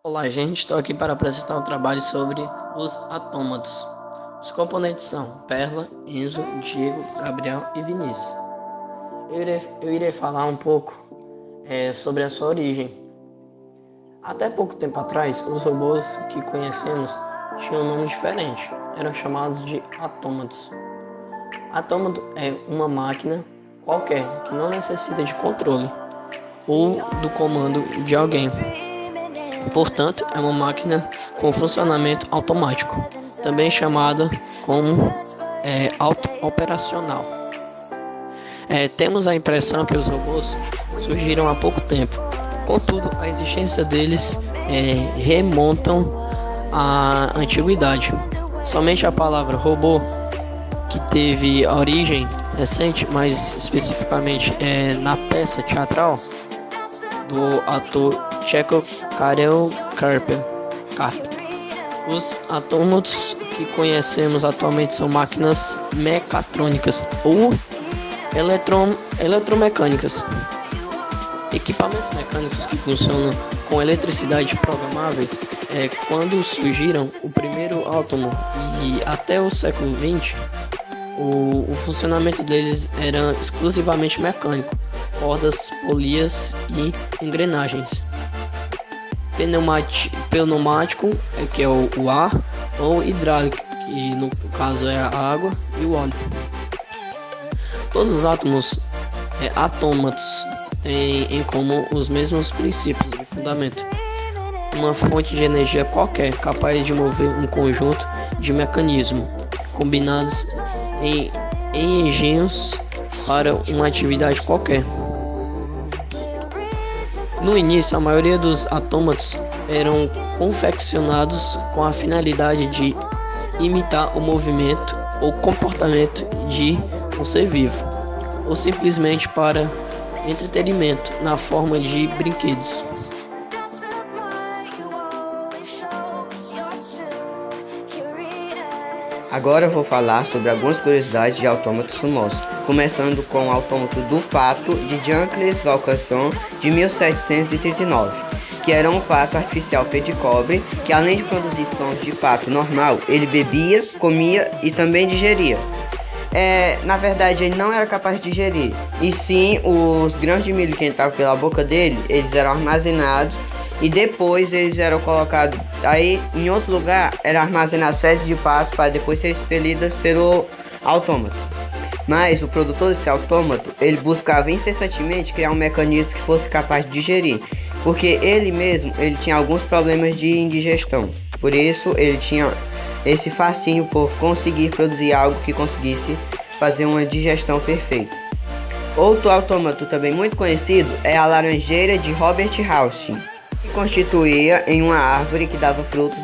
Olá, gente. Estou aqui para apresentar um trabalho sobre os autômatos. Os componentes são Perla, Enzo, Diego, Gabriel e Vinícius. Eu irei falar um pouco sobre a sua origem. Até pouco tempo atrás, os robôs que conhecemos tinham um nome diferente. Eram chamados de autômatos. Autômato é uma máquina qualquer que não necessita de controle ou do comando de alguém. Portanto, é uma máquina com funcionamento automático, também chamada como auto-operacional. Temos a impressão que os robôs surgiram há pouco tempo, contudo, a existência deles remontam à antiguidade. Somente a palavra robô, que teve origem recente, mais especificamente na peça teatral do ator tcheco Karel Karper. Os autômatos que conhecemos atualmente são máquinas mecatrônicas ou eletromecânicas. Equipamentos mecânicos que funcionam com eletricidade programável. Quando surgiram o primeiro autômato e até o século XX, o funcionamento deles era exclusivamente mecânico, cordas, polias e engrenagens. Pneumático, que é o ar, ou hidráulico, que no caso é a água e o óleo. Todos os autômatos têm em comum os mesmos princípios de fundamento. Uma fonte de energia qualquer capaz de mover um conjunto de mecanismos combinados em engenhos para uma atividade qualquer. No início, a maioria dos autômatos eram confeccionados com a finalidade de imitar o movimento ou comportamento de um ser vivo, ou simplesmente para entretenimento na forma de brinquedos. Agora eu vou falar sobre algumas curiosidades de autômatos famosos, começando com o autômato do pato de Jean-Claude Vaucanson de 1739, que era um pato artificial feito de cobre, que além de produzir sons de pato normal, ele bebia, comia e também digeria. Na verdade, ele não era capaz de digerir, e sim os grãos de milho que entravam pela boca dele, eles eram armazenados e depois eles eram colocados aí em outro lugar, eram armazenadas fezes de pato para depois ser expelidas pelo autômato. Mas o produtor desse autômato, ele buscava incessantemente criar um mecanismo que fosse capaz de digerir, porque ele mesmo, ele tinha alguns problemas de indigestão. Por isso, ele tinha esse fascínio por conseguir produzir algo que conseguisse fazer uma digestão perfeita. Outro autômato também muito conhecido é a laranjeira de Robert Hauschildt, que constituía em uma árvore que dava frutos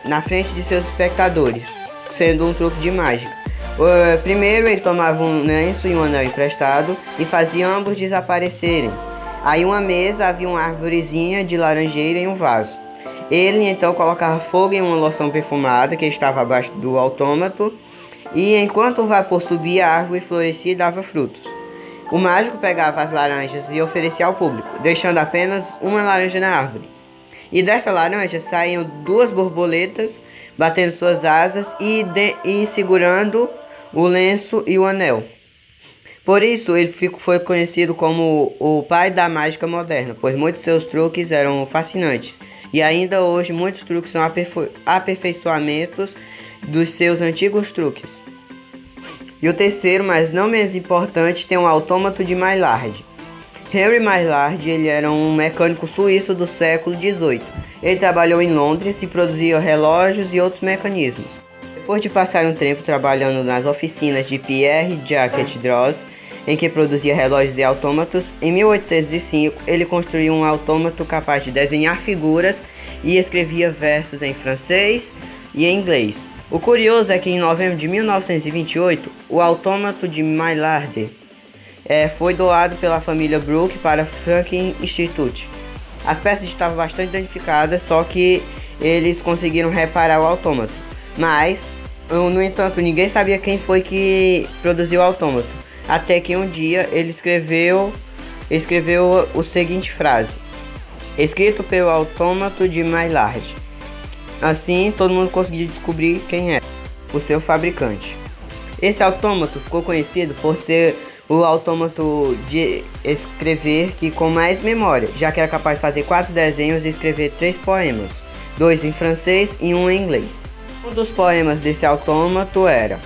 na frente de seus espectadores, sendo um truque de mágica. Primeiro ele tomava um lenço e um anel emprestado e fazia ambos desaparecerem. Aí uma mesa havia uma árvorezinha de laranjeira em um vaso. Ele então colocava fogo em uma loção perfumada que estava abaixo do autômato, e enquanto o vapor subia, a árvore florescia e dava frutos. O mágico pegava as laranjas e oferecia ao público, deixando apenas uma laranja na árvore. E dessa laranja saíam duas borboletas, batendo suas asas e segurando o lenço e o anel. Por isso, ele foi conhecido como o pai da mágica moderna, pois muitos de seus truques eram fascinantes. E ainda hoje, muitos truques são aperfeiçoamentos dos seus antigos truques. E o terceiro, mas não menos importante, tem o autômato de Maillard. Henry Maillard, ele era um mecânico suíço do século XVIII. Ele trabalhou em Londres e produzia relógios e outros mecanismos. Depois de passar um tempo trabalhando nas oficinas de Pierre Jacques Droz, em que produzia relógios e autômatos, em 1805 ele construiu um autômato capaz de desenhar figuras e escrevia versos em francês e em inglês. O curioso é que em novembro de 1928, o autômato de Maillard foi doado pela família Brooke para o Franklin Institute. As peças estavam bastante danificadas, só que eles conseguiram reparar o autômato. Mas, no entanto, ninguém sabia quem foi que produziu o autômato. Até que um dia ele escreveu a seguinte frase: escrito pelo autômato de Maillard. Assim, todo mundo conseguiu descobrir quem era o seu fabricante. Esse autômato ficou conhecido por ser o autômato de escrever que com mais memória, já que era capaz de fazer 4 desenhos e escrever 3 poemas, 2 em francês e 1 em inglês. Um dos poemas desse autômato era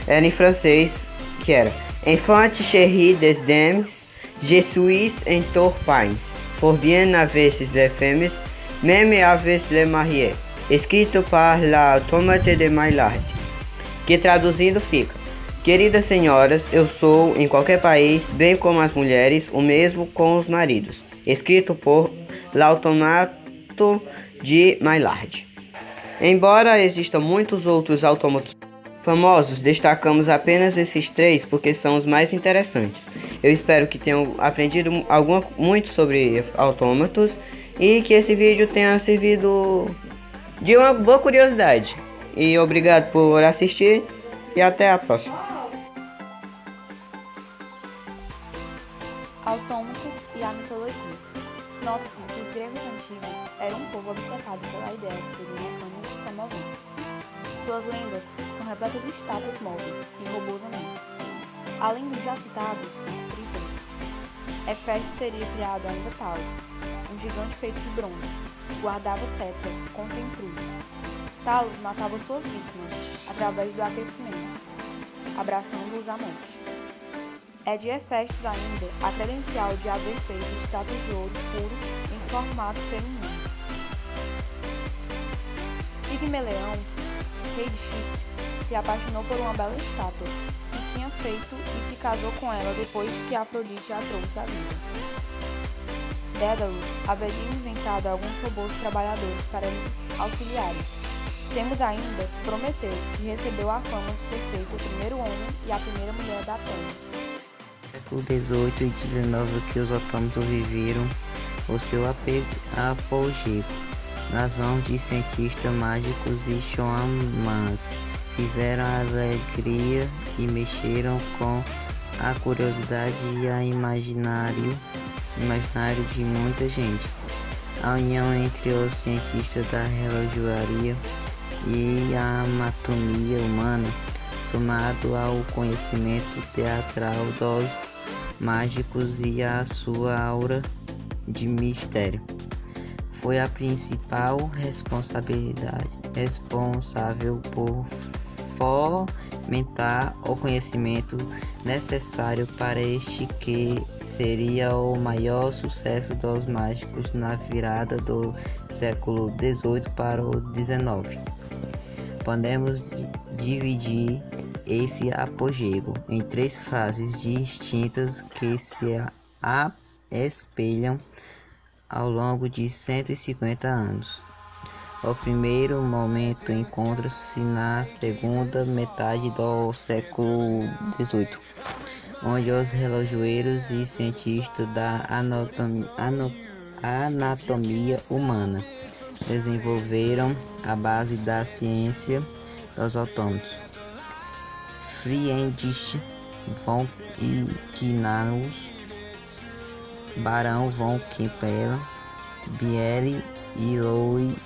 em francês, que era Enfant chéri des dames, je suis en torpins, for bien avec les femmes, même avec les mariés, escrito par l'autômate de Maillard, que traduzindo fica: queridas senhoras, eu sou, em qualquer país, bem como as mulheres, o mesmo com os maridos. Escrito por l'autômato de Maillard. Embora existam muitos outros autômatos famosos, destacamos apenas esses 3 porque são os mais interessantes. Eu espero que tenham aprendido muito sobre autômatos e que esse vídeo tenha servido de uma boa curiosidade. E obrigado por assistir e até a próxima. Autômatos e a mitologia. Nota-se que os gregos antigos eram um povo obcecado pela ideia de serem mecânicos semoventes. Suas lendas são repletas de estátuas móveis e robôs anões. Além dos já citados, trípodes, Heféstos teria criado ainda Talos, um gigante feito de bronze, que guardava cetro contra intrusos. Talos matava suas vítimas através do aquecimento, abraçando-os à morte. É de Heféstos ainda a credencial de haver feito estátuas de ouro puro em formato feminino. Pigmeleão, rei de Chipre, se apaixonou por uma bela estátua que tinha feito e se casou com ela depois que Afrodite a trouxe à vida. Dédalo haveria inventado alguns robôs trabalhadores para lhe auxiliarem. Temos ainda Prometeu, que recebeu a fama de ter feito o primeiro homem e a primeira mulher da Terra. Século XVIII e XIX que os autômatos viveram o seu apogeu nas mãos de cientistas mágicos e xamãs. Fizeram a alegria e mexeram com a curiosidade e a imaginário de muita gente. A união entre os cientistas da relojoaria e a anatomia humana, somado ao conhecimento teatral dos mágicos e a sua aura de mistério, foi a principal responsável por fomentar o conhecimento necessário para este que seria o maior sucesso dos mágicos na virada do século XVIII para o XIX. Podemos dividir esse apogeu em 3 fases distintas que se espelham ao longo de 150 anos. O primeiro momento encontra-se na segunda metade do século XVIII, onde os relojoeiros e cientistas da anatomia humana desenvolveram a base da ciência dos autômatos. Friedrich von Ignatius, Barão von Kempelen, Biele e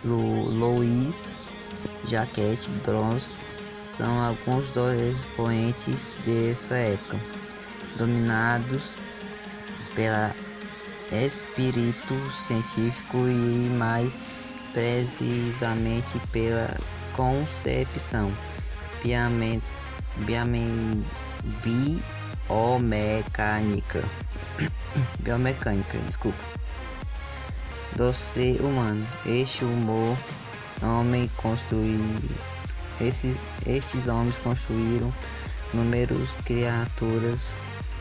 Louis Jacques Droz são alguns dos expoentes dessa época, dominados pelo espírito científico e mais precisamente pela concepção biomecânica, do ser humano. Estes homens construíram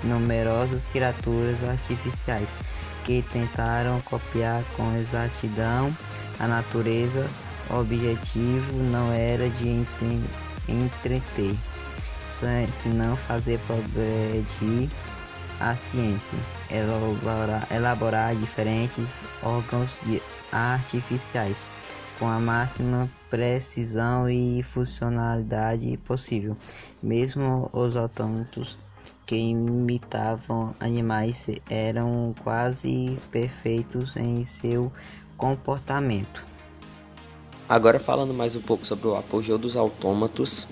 numerosas criaturas artificiais que tentaram copiar com exatidão a natureza. O objetivo não era de entreter, senão fazer progredir a ciência, elaborar diferentes órgãos artificiais com a máxima precisão e funcionalidade possível. Mesmo os autômatos que imitavam animais eram quase perfeitos em seu comportamento. Agora falando mais um pouco sobre o apogeu dos autômatos,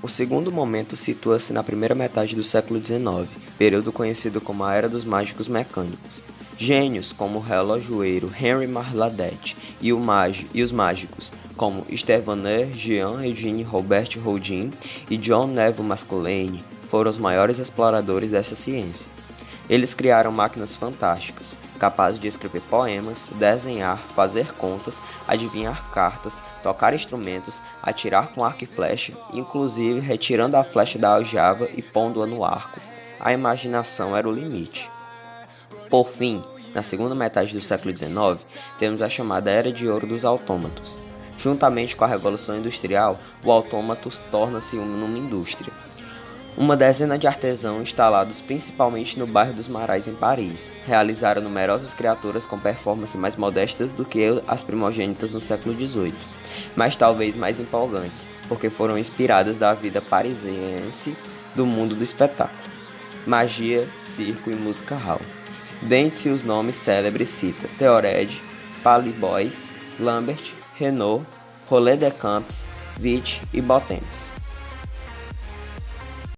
o segundo momento situa-se na primeira metade do século XIX, período conhecido como a Era dos Mágicos Mecânicos. Gênios como o relojoeiro Henri Marladet e os mágicos como Stephane Jean-Eugène Robert Houdin e John Neville Maskelyne foram os maiores exploradores dessa ciência. Eles criaram máquinas fantásticas, capazes de escrever poemas, desenhar, fazer contas, adivinhar cartas, tocar instrumentos, atirar com arco e flecha, inclusive retirando a flecha da aljava e pondo-a no arco. A imaginação era o limite. Por fim, na segunda metade do século XIX, temos a chamada Era de Ouro dos Autômatos. Juntamente com a Revolução Industrial, o autômato torna-se uma indústria. Uma dezena de artesãos instalados principalmente no bairro dos Marais em Paris, realizaram numerosas criaturas com performances mais modestas do que as primogênitas no século XVIII, mas talvez mais empolgantes, porque foram inspiradas da vida parisiense do mundo do espetáculo, magia, circo e música hall. Dentre os nomes célebres cita Theored, Palibois, Lambert, Renaud, Rollet de Camps, Vich e Bontemps.